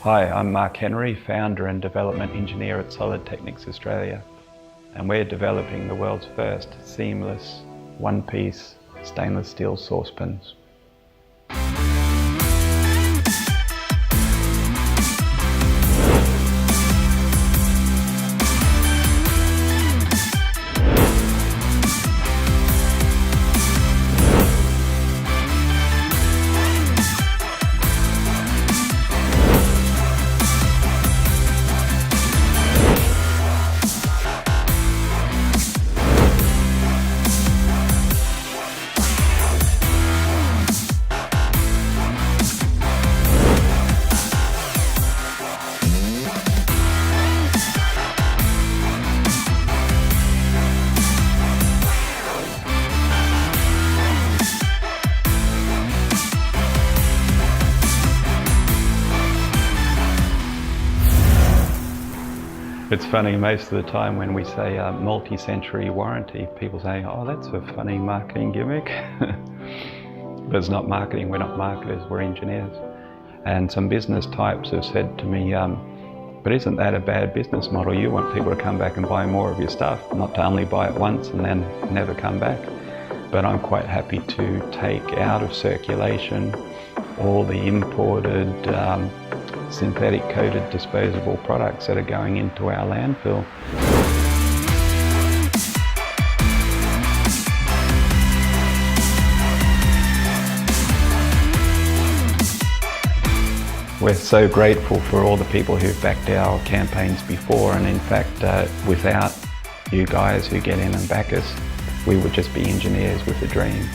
Hi, I'm Mark Henry, founder and development engineer at Solidteknics Australia, and we're developing the world's first seamless, one-piece stainless steel saucepans. It's funny, most of the time when we say multi-century warranty, people say, oh, that's a funny marketing gimmick. But it's not marketing, we're not marketers, we're engineers. And some business types have said to me, but isn't that a bad business model? You want people to come back and buy more of your stuff, not to only buy it once and then never come back. But I'm quite happy to take out of circulation all the imported synthetic coated disposable products that are going into our landfill. We're so grateful for all the people who've backed our campaigns before, and in fact without you guys who get in and back us, we would just be engineers with a dream.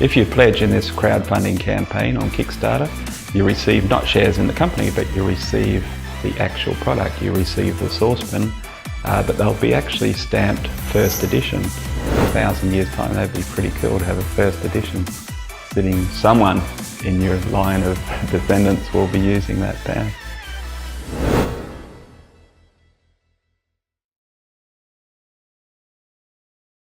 If you pledge in this crowdfunding campaign on Kickstarter, you receive not shares in the company, but you receive the actual product. You receive the saucepan, but they'll be actually stamped first edition. In 1,000 years' time, that'd be pretty cool to have a first edition sitting. Someone in your line of descendants will be using that pan.